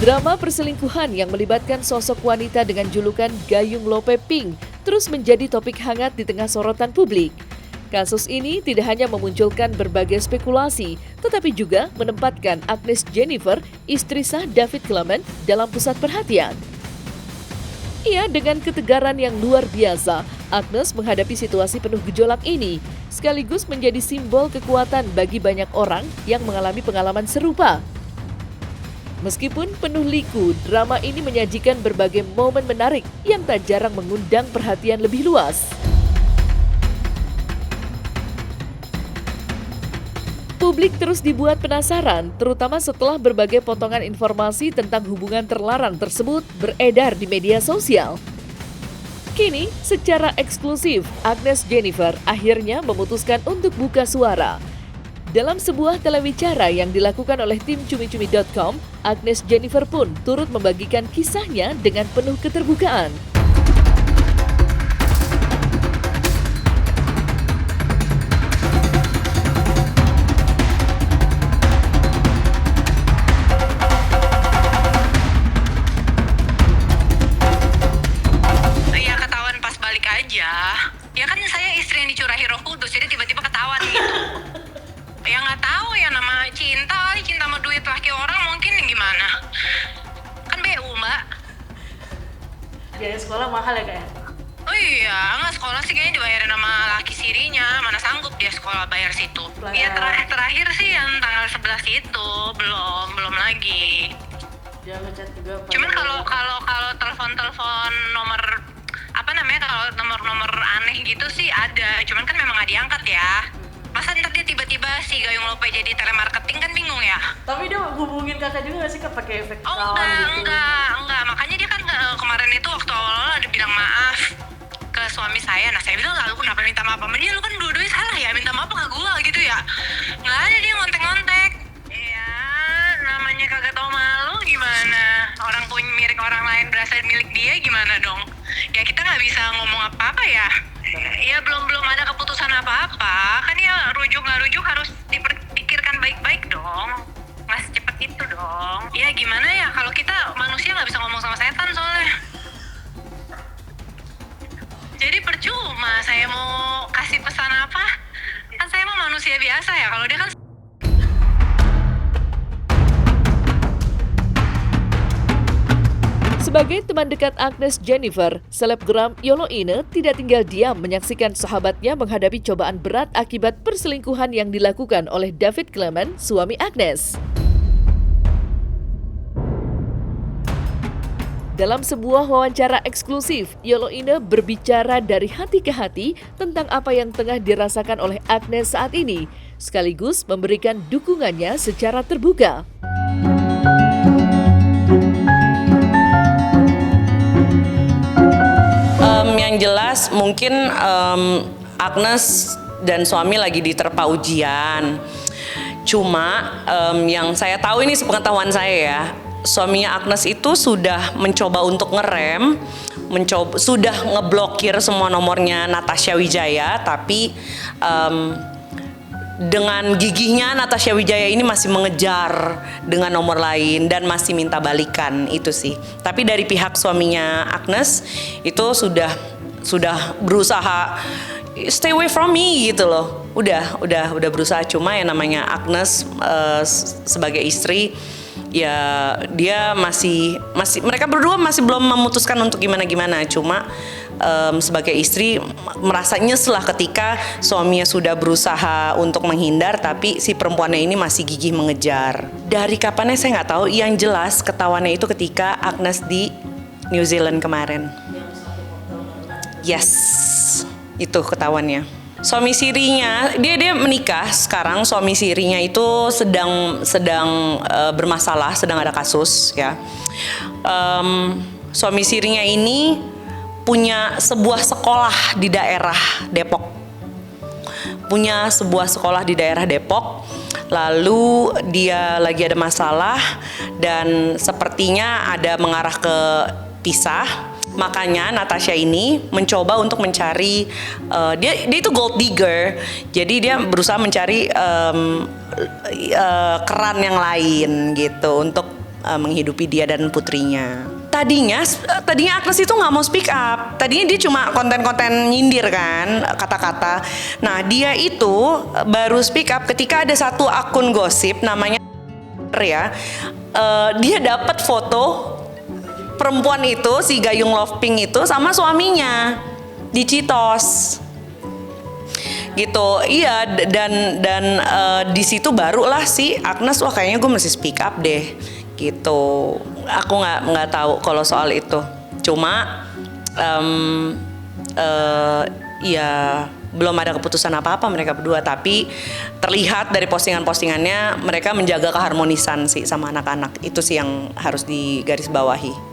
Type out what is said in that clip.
Drama perselingkuhan yang melibatkan sosok wanita dengan julukan Gayung Lope Pink terus menjadi topik hangat di tengah sorotan publik. Kasus ini tidak hanya memunculkan berbagai spekulasi, tetapi juga menempatkan Agnes Jennifer, istri sah David Clement, dalam pusat perhatian. Ia dengan ketegaran yang luar biasa, Agnes menghadapi situasi penuh gejolak ini, sekaligus menjadi simbol kekuatan bagi banyak orang yang mengalami pengalaman serupa. Meskipun penuh liku, drama ini menyajikan berbagai momen menarik yang tak jarang mengundang perhatian lebih luas. Publik terus dibuat penasaran, terutama setelah berbagai potongan informasi tentang hubungan terlarang tersebut beredar di media sosial. Kini, secara eksklusif, Agnes Jennifer akhirnya memutuskan untuk buka suara. Dalam sebuah telewicara yang dilakukan oleh tim cumi-cumi.com, Agnes Jennifer pun turut membagikan kisahnya dengan penuh keterbukaan. Ya ketahuan pas balik aja. Ya kan saya istri yang dicurahi Roh Kudus, jadi tiba-tiba ketahuan gitu. Ya nggak tahu ya, nama cinta kali, cinta sama duit laki orang mungkin gimana. Kan BU mbak. Biaya sekolah mahal ya kak? Oh iya, nggak sekolah sih kayaknya dibayarin sama laki sirinya. Mana sanggup dia sekolah bayar situ. Iya terakhir sih yang tanggal 11 itu, belum lagi. Dia ngechat juga. Cuman kalau telepon nomor apa namanya, kalau nomor aneh gitu sih ada, cuman kan memang nggak diangkat ya. Masa ntar dia tiba-tiba si Gayung Lope jadi telemarketing, kan bingung ya. Tapi dia hubungin kakak juga nggak sih kak pakai efek Oh kawan gitu? enggak, makanya dia kan kemarin itu waktu awal-awal ada bilang maaf ke suami saya. Nah saya bilang, lalu kenapa minta maaf sama dia? Lu kan dua-duanya salah ya, minta maaf ke gua gitu ya. Nggak ada, dia ngontek-ngontek. Ya namanya kagak tau malu gimana. Orang punya milik orang lain berasa milik dia gimana dong? Ya kita nggak bisa ngomong apa-apa ya. Ya belum ada keputusan apa-apa. Kan ya rujuk nggak rujuk harus dipikirkan baik-baik dong. Nggak secepat itu dong. Ya gimana ya, kalau kita manusia nggak bisa ngomong sama setan soalnya. Jadi percuma saya mau kasih pesan apa. Kan saya mah manusia biasa ya. Kalau dia kan Sebagai teman dekat Agnes Jennifer, selebgram Yolo Ine tidak tinggal diam menyaksikan sahabatnya menghadapi cobaan berat akibat perselingkuhan yang dilakukan oleh David Clement, suami Agnes. Dalam sebuah wawancara eksklusif, Yolo Ine berbicara dari hati ke hati tentang apa yang tengah dirasakan oleh Agnes saat ini, sekaligus memberikan dukungannya secara terbuka. Yang jelas mungkin Agnes dan suami lagi diterpa ujian. Cuma yang saya tahu ini sepengetahuan saya ya, suaminya Agnes itu sudah mencoba untuk ngerem, sudah ngeblokir semua nomornya Natasha Wijaya, tapi dengan gigihnya Natasha Wijaya ini masih mengejar dengan nomor lain dan masih minta balikan, itu sih. Tapi dari pihak suaminya Agnes itu sudah berusaha stay away from me gitu loh. Udah berusaha, cuma yang namanya Agnes sebagai istri ya dia masih mereka berdua masih belum memutuskan untuk gimana. Cuma sebagai istri merasa nyesel lah ketika suaminya sudah berusaha untuk menghindar, tapi si perempuannya ini masih gigih mengejar. Dari kapannya saya nggak tahu, yang jelas ketahuannya itu ketika Agnes di New Zealand kemarin. Yes, itu ketahuannya. Suami sirinya, dia menikah sekarang. Suami sirinya itu sedang bermasalah, sedang ada kasus ya. Suami sirinya ini punya sebuah sekolah di daerah Depok. Lalu dia lagi ada masalah dan sepertinya ada mengarah ke pisah. Makanya Natasha ini mencoba untuk mencari, dia itu gold digger, jadi dia berusaha mencari keran yang lain gitu untuk menghidupi dia dan putrinya. Tadinya Agnes itu nggak mau speak up. Tadinya dia cuma konten-konten nyindir kan, kata-kata. Nah, dia itu baru speak up ketika ada satu akun gosip namanya ya. Dia dapat foto perempuan itu, si Gayung Love Pink itu sama suaminya di Citos. Gitu. Iya, dan di situ barulah si Agnes, wah kayaknya gue mesti speak up deh. Gitu. Aku nggak tahu kalau soal itu. Cuma ya belum ada keputusan apa-apa mereka berdua, tapi terlihat dari postingan-postingannya mereka menjaga keharmonisan sih sama anak-anak. Itu sih yang harus digarisbawahi.